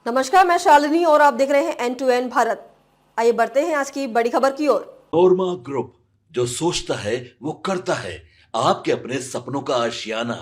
नमस्कार, मैं शालिनी और आप देख रहे हैं N2N भारत। आइए बढ़ते हैं आज की बड़ी खबर की ओर। नोरमा ग्रुप, जो सोचता है वो करता है। आपके अपने सपनों का आशियाना।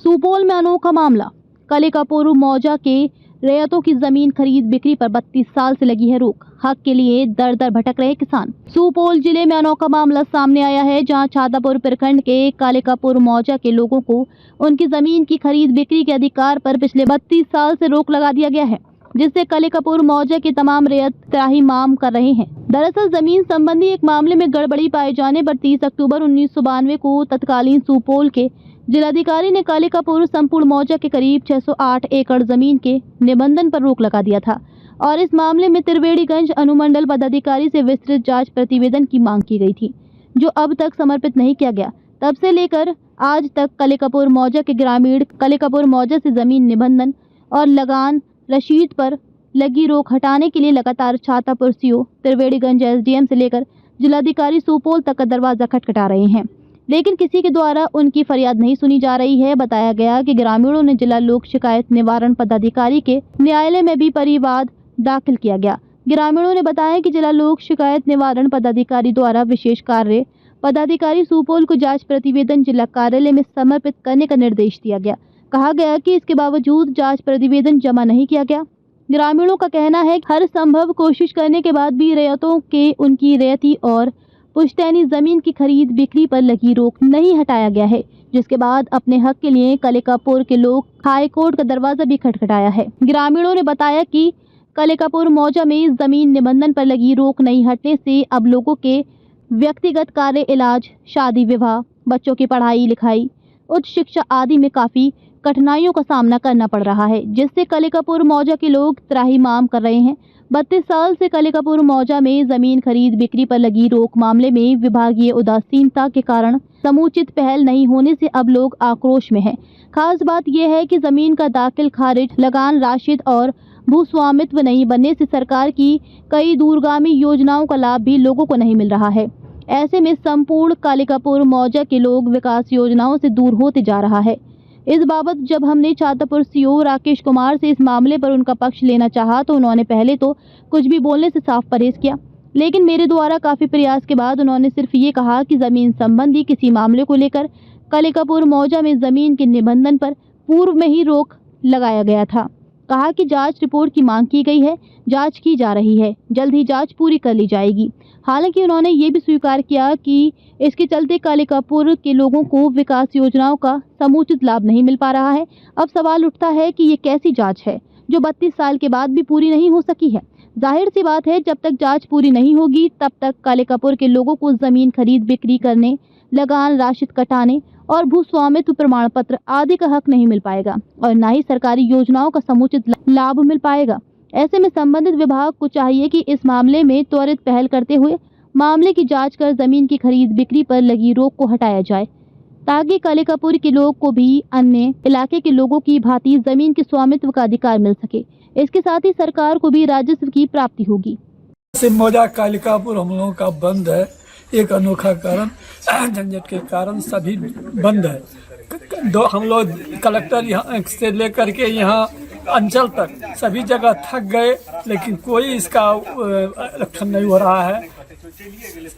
सुपौल में अनोखा मामला। कालिकापुर मौजा के रैयतों की जमीन खरीद बिक्री पर 32 साल से लगी है रोक। हक के लिए दर दर भटक रहे किसान। सुपौल जिले में अनोखा मामला सामने आया है, जहां छातापुर प्रखंड के कालिकापुर मौजा के लोगों को उनकी जमीन की खरीद बिक्री के अधिकार पर पिछले 32 साल से रोक लगा दिया गया है, जिससे कालिकापुर मौजा के तमाम रैयत त्राहिमाम कर रहे हैं। दरअसल जमीन संबंधी एक मामले में गड़बड़ी पाए जाने पर 30 अक्टूबर 1992 को तत्कालीन सुपौल के जिलाधिकारी ने कालिकापुर संपूर्ण मौजा के करीब 608 एकड़ जमीन के निबंधन पर रोक लगा दिया था और इस मामले में त्रिवेणीगंज अनुमंडल पदाधिकारी से विस्तृत जांच प्रतिवेदन की मांग की गई थी, जो अब तक समर्पित नहीं किया गया। तब से लेकर आज तक कालिकापुर मौजा के ग्रामीण कालिकापुर मौजा से जमीन निबंधन और लगान रशीद पर लगी रोक हटाने के लिए लगातार छातापुर सीओ, त्रिवेणीगंज एसडीएम से लेकर जिलाधिकारी सुपौल तक का दरवाजा खटखटा रहे हैं, लेकिन किसी के द्वारा उनकी फरियाद नहीं सुनी जा रही है। बताया गया कि ग्रामीणों ने जिला लोक शिकायत निवारण पदाधिकारी के न्यायालय में भी परिवाद दाखिल किया गया। ग्रामीणों ने बताया कि जिला लोक शिकायत निवारण पदाधिकारी द्वारा विशेष कार्य पदाधिकारी सुपौल को जांच प्रतिवेदन जिला कार्यालय में समर्पित करने का निर्देश दिया गया। कहा गया कि इसके बावजूद जांच प्रतिवेदन जमा नहीं किया गया। ग्रामीणों का कहना है कि हर संभव कोशिश करने के बाद भी रैयतों के उनकी रैयती और पुश्तैनी जमीन की खरीद बिक्री पर लगी रोक नहीं हटाया गया है, जिसके बाद अपने हक के लिए कालिकापुर के लोग हाई कोर्ट का दरवाजा भी खटखटाया है। ग्रामीणों ने बताया कि कालिकापुर मौजा में जमीन निबंधन पर लगी रोक नहीं हटने से अब लोगों के व्यक्तिगत कार्य, इलाज, शादी विवाह, बच्चों की पढ़ाई लिखाई, उच्च शिक्षा आदि में काफी कठिनाइयों का सामना करना पड़ रहा है, जिससे कालिकापुर मौजा के लोग त्राहिमाम कर रहे हैं। 32 साल से कालिकापुर मौजा में जमीन खरीद बिक्री पर लगी रोक मामले में विभागीय उदासीनता के कारण समुचित पहल नहीं होने से अब लोग आक्रोश में हैं। खास बात यह है कि जमीन का दाखिल खारिज, लगान राशिद और भूस्वामित्व नहीं बनने से सरकार की कई दूरगामी योजनाओं का लाभ भी लोगों को नहीं मिल रहा है। ऐसे में संपूर्ण कालिकापुर मौजा के लोग विकास योजनाओं से दूर होते जा रहा है। इस बाबत जब हमने छातापुर सीओ राकेश कुमार से इस मामले पर उनका पक्ष लेना चाहा तो उन्होंने पहले तो कुछ भी बोलने से साफ परहेज किया, लेकिन मेरे द्वारा काफी प्रयास के बाद उन्होंने सिर्फ ये कहा कि जमीन संबंधी किसी मामले को लेकर कालिकापुर मौजा में जमीन के निबंधन पर पूर्व में ही रोक लगाया गया था। कहा कि जांच रिपोर्ट की मांग की गई है, जांच की जा रही है, जल्द ही जांच पूरी कर ली जाएगी। हालांकि उन्होंने ये भी स्वीकार किया कि इसके चलते कालिकापुर के लोगों को विकास योजनाओं का समुचित लाभ नहीं मिल पा रहा है। अब सवाल उठता है कि ये कैसी जांच है जो 32 साल के बाद भी पूरी नहीं हो सकी है। जाहिर सी बात है, जब तक जांच पूरी नहीं होगी तब तक कालिकापुर के लोगों को जमीन खरीद बिक्री करने, लगान राशिद कटाने और भूस्वामित्व प्रमाण पत्र आदि का हक नहीं मिल पाएगा और न ही सरकारी योजनाओं का समुचित लाभ मिल पाएगा। ऐसे में संबंधित विभाग को चाहिए कि इस मामले में त्वरित पहल करते हुए मामले की जांच कर जमीन की खरीद बिक्री पर लगी रोक को हटाया जाए, ताकि कालिकापुर के लोग को भी अन्य इलाके के लोगों की भांति जमीन के स्वामित्व का अधिकार मिल सके। इसके साथ ही सरकार को भी राजस्व की प्राप्ति होगी। मौजा कालिकापुर हम लोगों का बंद है। एक अनोखा कारण झंझट के कारण सभी बंद है। हम लोग कलेक्टर यहाँ से लेकर के यहाँ अंचल तक सभी जगह थक गए, लेकिन कोई इसका रक्षण नहीं हो रहा है।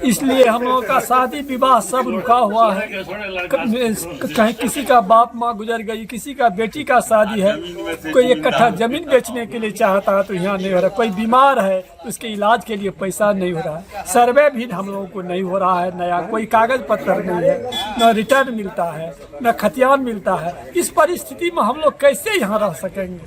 इसलिए हम लोगों का शादी विवाह सब रुका हुआ है। कहीं किसी का बाप माँ गुजर गई, किसी का बेटी का शादी है, कोई एक कट्ठा जमीन बेचने के लिए चाहता है तो यहाँ नहीं हो रहा। कोई बीमार है उसके इलाज के लिए पैसा नहीं हो रहा है। सर्वे भी हम लोगों को नहीं हो रहा है, नया कोई कागज पत्र नहीं है, न रिटर्न मिलता है, न खतियान मिलता है। इस परिस्थिति में हम लोग कैसे यहाँ रह सकेंगे?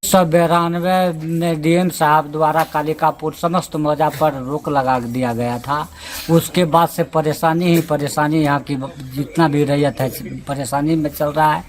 1992 में डीएम साहब द्वारा कालिकापुर समस्त मौजा पर रोक लगा दिया गया था। उसके बाद से परेशानी ही परेशानी, यहाँ की जितना भी रैयत है परेशानी में चल रहा है।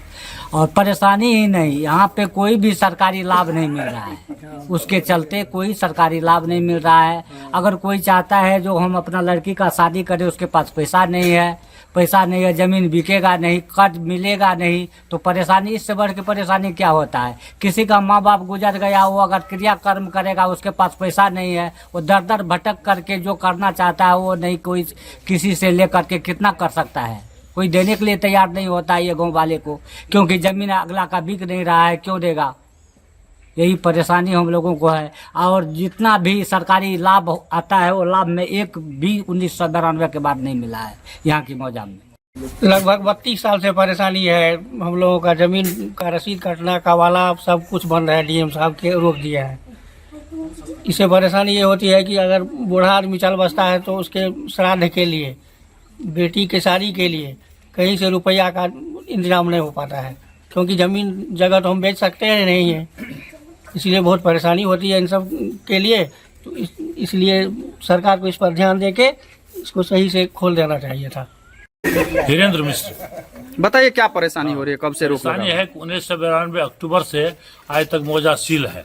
और परेशानी ही नहीं, यहाँ पे कोई भी सरकारी लाभ नहीं मिल रहा है। उसके चलते कोई सरकारी लाभ नहीं मिल रहा है। अगर कोई चाहता है जो हम अपना लड़की का शादी करें, उसके पास पैसा नहीं है, जमीन बिकेगा नहीं, कर्ज मिलेगा नहीं, तो परेशानी, इससे बढ़ के परेशानी क्या होता है? किसी का माँ बाप गुजर गया, वो अगर क्रियाकर्म करेगा, उसके पास पैसा नहीं है, वो दर दर भटक करके जो करना चाहता है वो नहीं, कोई किसी से लेकर के कितना कर सकता है? कोई देने के लिए तैयार नहीं होता है ये गाँव वाले को, क्योंकि जमीन अगला का बिक नहीं रहा है, क्यों देगा? यही परेशानी हम लोगों को है। और जितना भी सरकारी लाभ आता है वो लाभ में एक भी 1992 के बाद नहीं मिला है यहाँ की मौजा में। लगभग 32 साल से परेशानी है। हम लोगों का जमीन का रसीद कटना का वाला सब कुछ बंद है, डीएम साहब के रोक दिया है। इससे परेशानी ये होती है कि अगर बूढ़ा आदमी चल बसता है तो उसके श्राद्ध के लिए, बेटी के शादी के लिए कहीं से रुपया का इंतजाम नहीं हो पाता है, क्योंकि जमीन जगह तो हम बेच सकते हैं नहीं है। इसलिए बहुत परेशानी होती है इन सब के लिए। तो इसलिए सरकार को इस पर ध्यान देके इसको सही से खोल देना चाहिए था। धीरेन्द्र मिश्र। बताइए क्या परेशानी हो रही है, कब से रोक परेशानी लगा? है 1992 अक्टूबर से आज तक मौजा सील है,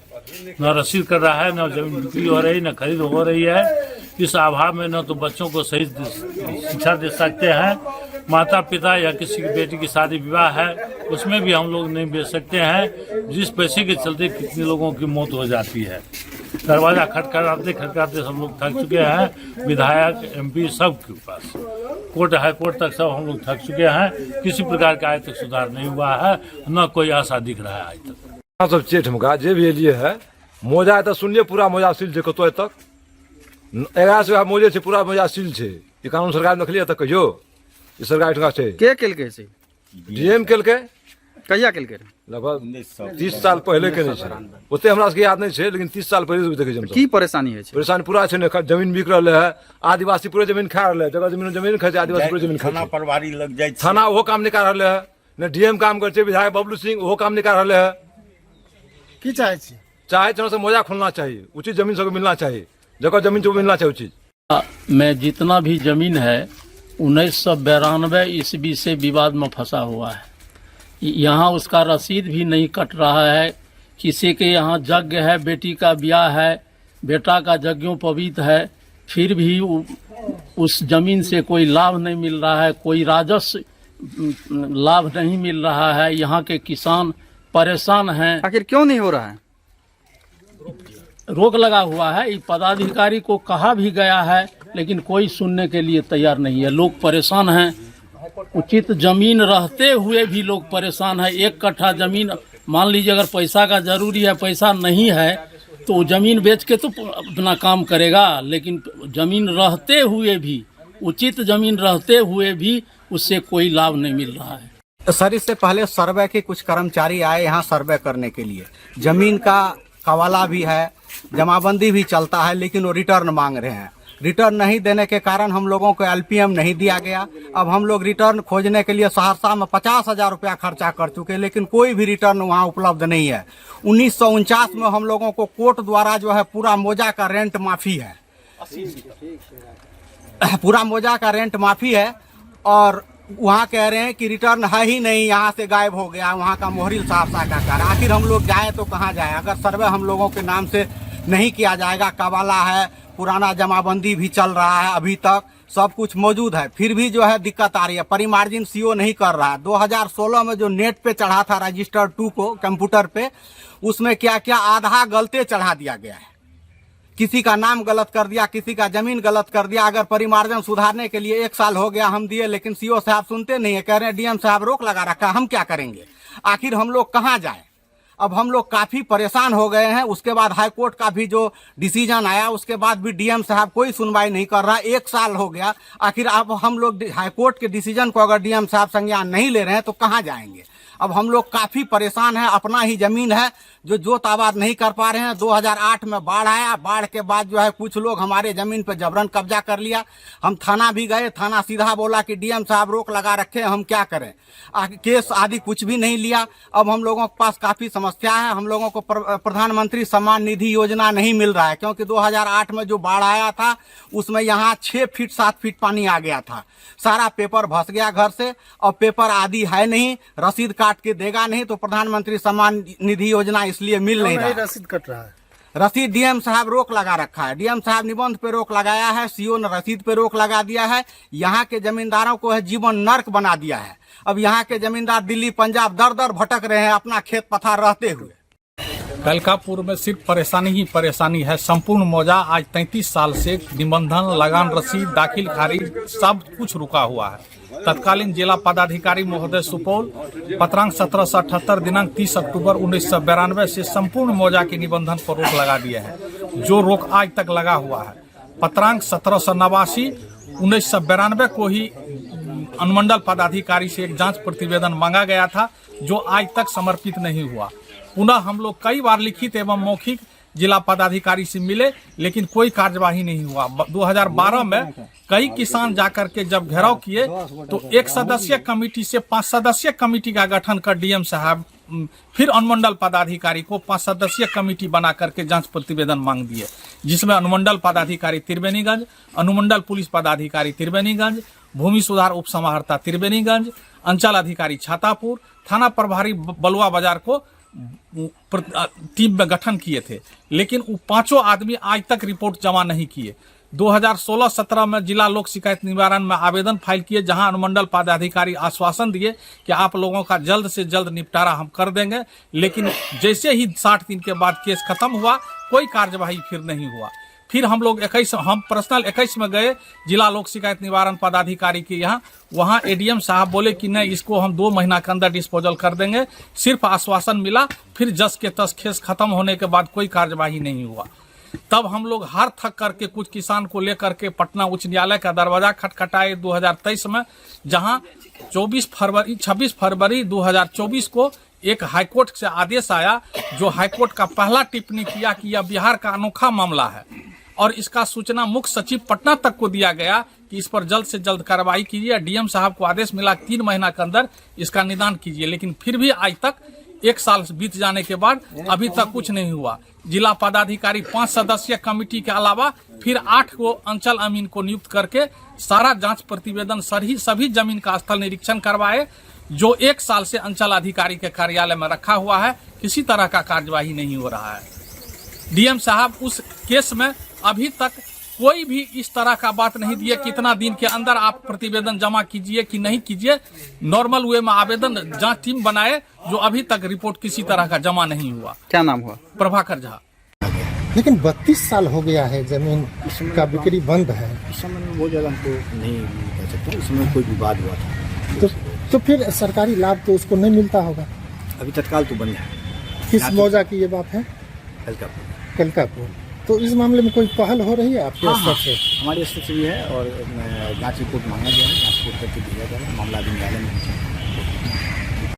न रसीद कर रहा है, न जमीन बिक्री हो रही, न खरीद हो रही है। इस अभाव में न तो बच्चों को सही शिक्षा दे सकते हैं, माता पिता या किसी की बेटी की शादी विवाह है उसमें भी हम लोग नहीं बेच सकते हैं, जिस पैसे के चलते कितने लोगों की मौत हो जाती है। दरवाजा खटखटाते खटखटाते सब लोग थक चुके हैं, विधायक एमपी सब के पास, कोर्ट हाई कोर्ट तक सब हम लोग थक चुके हैं। किसी प्रकार का आज तक सुधार नहीं हुआ है, न कोई आशा दिख रहा है आज तक। सब चेठ में जे भी लिए है मौजा तो सुनिए पूरा मौजा सील है, कतो तक 11 से मौजे से पूरा मौजा सील है। ये कानून सरकार नखलिए तक कहियो ये सरकार ठगा छे के केलके से डीएम केलके कहिया केलके? लगभग 30 साल पहले के नहीं छे, ओते हमरा सबके याद नहीं छे, लेकिन 30 साल पहले देखे हम की परेशानी है? परेशानी पूरा छे ने, जमीन बिक रहले है, आदिवासी पूरे जमीन खा रहले, जगह जमीन खा, आदिवासी पूरे जमीन खा, थाना परवारी लग जाए, थाना वो काम नहीं कर रहले है, ने डीएम काम करे, विधायक बबलू सिंह वो काम नहीं कर रहले है। की चाहे छी चाहे जहाँ से मौजा खुलना चाहिए, उचित जमीन सबको मिलना चाहिए, जगह जमीन जो मिलना चाहिए उचित। में जितना भी जमीन है 1992 ईस्वी से विवाद में फंसा हुआ है। यहाँ उसका रसीद भी नहीं कट रहा है। किसी के यहाँ यज्ञ है, बेटी का ब्याह है, बेटा का यज्ञोपवीत है, फिर भी उस जमीन से कोई लाभ नहीं मिल रहा है, कोई राजस्व लाभ नहीं मिल रहा है। यहाँ के किसान परेशान हैं। आखिर क्यों नहीं हो रहा है? रोक लगा हुआ है। पदाधिकारी को कहा भी गया है, लेकिन कोई सुनने के लिए तैयार नहीं है। लोग परेशान हैं। उचित जमीन रहते हुए भी लोग परेशान हैं। 1 कट्ठा जमीन मान लीजिए, अगर पैसा का जरूरी है, पैसा नहीं है तो जमीन बेच के तो अपना काम करेगा, लेकिन जमीन रहते हुए भी, उचित जमीन रहते हुए भी उससे कोई लाभ नहीं मिल रहा है। सर, इससे पहले सर्वे के कुछ कर्मचारी आए यहाँ सर्वे करने के लिए। जमीन का कवाला भी है, जमाबंदी भी चलता है, लेकिन वो रिटर्न मांग रहे हैं। रिटर्न नहीं देने के कारण हम लोगों को एलपीएम नहीं दिया गया। अब हम लोग रिटर्न खोजने के लिए सहरसा में 50,000 रुपया खर्चा कर चुके हैं, लेकिन कोई भी रिटर्न वहाँ उपलब्ध नहीं है। 1949 में हम लोगों को कोर्ट द्वारा जो है पूरा मौजा का रेंट माफी है, पूरा मौजा का रेंट माफी है, और वहाँ कह रहे हैं कि रिटर्न है ही नहीं, यहाँ से गायब हो गया। वहाँ का मोहरिल सहरसा का कर, आखिर हम लोग जाए तो कहाँ जाए? अगर सर्वे हम लोगों के नाम से नहीं किया जाएगा, कवाला है, पुराना जमाबंदी भी चल रहा है, अभी तक सब कुछ मौजूद है, फिर भी जो है दिक्कत आ रही है। परिमार्जिन सीओ नहीं कर रहा है। 2016 में जो नेट पे चढ़ा था रजिस्टर 2 को कंप्यूटर पे, उसमें क्या क्या आधा गलते चढ़ा दिया गया है। किसी का नाम गलत कर दिया, किसी का जमीन गलत कर दिया। अगर परिमार्जन सुधारने के लिए 1 साल हो गया हम दिए, लेकिन सीओ साहब सुनते नहीं है, कह रहे हैं डीएम साहब रोक लगा रखा, हम क्या करेंगे? आखिर हम लोग कहाँ जाए? अब हम लोग काफी परेशान हो गए हैं। उसके बाद हाई कोर्ट का भी जो डिसीजन आया, उसके बाद भी डीएम साहब कोई सुनवाई नहीं कर रहा। 1 साल हो गया। आखिर अब हम लोग हाई कोर्ट के डिसीजन को अगर डीएम साहब संज्ञान नहीं ले रहे हैं तो कहाँ जाएंगे? अब हम लोग काफी परेशान हैं। अपना ही जमीन है जो जोत आबाद नहीं कर पा रहे हैं। 2008 में बाढ़ आया, बाढ़ के बाद जो है कुछ लोग हमारे जमीन पे जबरन कब्जा कर लिया। हम थाना भी गए, थाना सीधा बोला कि डीएम साहब रोक लगा रखे, हम क्या करें? केस आदि कुछ भी नहीं लिया। अब हम लोगों के पास काफी समस्या है। हम लोगों को प्रधानमंत्री सम्मान निधि योजना नहीं मिल रहा है, क्योंकि 2008 में जो बाढ़ आया था उसमें यहाँ 6 फीट 7 फीट पानी आ गया था। सारा पेपर भस गया घर से, और पेपर आदि है नहीं, रसीद काट के देगा नहीं, तो प्रधानमंत्री सम्मान निधि योजना इसलिए मिल नहीं रहा है। रसीद कट रहा है। रसीद डीएम साहब रोक लगा रखा है। डीएम साहब निबंध पे रोक लगाया है, सीओ ने रसीद पे रोक लगा दिया है। यहाँ के जमींदारों को है जीवन नर्क बना दिया है। अब यहाँ के जमींदार दिल्ली पंजाब दर दर भटक रहे हैं अपना खेत पथार रहते हुए। कलकापुर में सिर्फ परेशानी ही परेशानी है। संपूर्ण मौजा आज 33 साल से निबंधन, लगान रसीद, दाखिल खारिज सब कुछ रुका हुआ है। तत्कालीन जिला पदाधिकारी महोदय सुपौल पत्रांक 1778 दिनांक 30 अक्टूबर 1992 से संपूर्ण मौजा के निबंधन पर रोक लगा दिया है, जो रोक आज तक लगा हुआ है। पत्रांक 1789 1992 को ही अनुमंडल पदाधिकारी से एक जांच प्रतिवेदन मांगा गया था, जो आज तक समर्पित नहीं हुआ। पुनः हम लोग कई बार लिखित एवं मौखिक जिला पदाधिकारी से मिले, लेकिन कोई कार्यवाही नहीं हुआ। 2012 में कई किसान जाकर के जब घेराव किए तो 1 सदस्यीय कमेटी से 5 सदस्यीय कमेटी का गठन कर डीएम साहब फिर अनुमंडल पदाधिकारी को 5 सदस्यीय कमेटी बना करके जांच प्रतिवेदन मांग दिए, जिसमें अनुमंडल पदाधिकारी त्रिवेणीगंज, अनुमंडल पुलिस पदाधिकारी त्रिवेणीगंज, भूमि सुधार उप समाहर्ता त्रिवेणीगंज, अंचल अधिकारी छातापुर, थाना प्रभारी बलुआ बाजार को टीम में गठन किए थे, लेकिन वो 5 आदमी आज तक रिपोर्ट जमा नहीं किए। 2016-17 में जिला लोक शिकायत निवारण में आवेदन फाइल किए, जहां अनुमंडल पदाधिकारी आश्वासन दिए कि आप लोगों का जल्द से जल्द निपटारा हम कर देंगे, लेकिन जैसे ही 60 दिन के बाद केस खत्म हुआ, कोई कार्यवाही फिर नहीं हुआ। फिर हम लोग 21 में गए जिला लोक शिकायत निवारण पदाधिकारी के यहाँ, वहाँ एडीएम साहब बोले कि नहीं, इसको हम 2 महीना के अंदर डिस्पोजल कर देंगे। सिर्फ आश्वासन मिला, फिर जस के तस केस खत्म होने के बाद कोई कार्यवाही नहीं हुआ। तब हम लोग हार थक करके कुछ किसान को लेकर के पटना उच्च न्यायालय का दरवाजा खटखटाए 2023 में, जहां 26 फरवरी 2024 को एक हाईकोर्ट से आदेश आया, जो हाईकोर्ट का पहला टिप्पणी किया कि यह बिहार का अनोखा मामला है और इसका सूचना मुख्य सचिव पटना तक को दिया गया कि इस पर जल्द से जल्द कार्रवाई कीजिए। डीएम साहब को आदेश मिला 3 महीना के अंदर इसका निदान कीजिए, लेकिन फिर भी आज तक 1 साल बीत जाने के बाद अभी तक कुछ नहीं हुआ। जिला पदाधिकारी 5 सदस्यीय कमेटी के अलावा फिर 8 को अंचल अमीन को नियुक्त करके सारा जांच प्रतिवेदन सभी जमीन का स्थल निरीक्षण करवाए, जो 1 साल से अंचल अधिकारी के कार्यालय में रखा हुआ है। किसी तरह का कार्यवाही नहीं हो रहा है। डीएम साहब उस केस में अभी तक कोई भी इस तरह का बात नहीं दिए, कितना दिन के अंदर आप प्रतिवेदन जमा कीजिए कि नहीं कीजिए। नॉर्मल वे में आवेदन जांच टीम बनाए, जो अभी तक रिपोर्ट किसी तरह का जमा नहीं हुआ। क्या नाम हुआ? प्रभाकर झा। लेकिन 32 साल हो गया है, जमीन का बिक्री बंद है। इस समय में वो जगह हमको नहीं कह सकते, इस समय कोई विवाद हुआ था तो फिर सरकारी लाभ तो उसको नहीं मिलता होगा। अभी तत्काल तो बंद है। किस मौजा की ये बात है? कलकापुर। तो इस मामले में कोई पहल हो रही है आपके स्तर से? हमारे स्तर से भी है और जांच रिपोर्ट मांगा गया है, जांच रिपोर्ट करके दिया जाएगा। मामला अभी न्यायालय में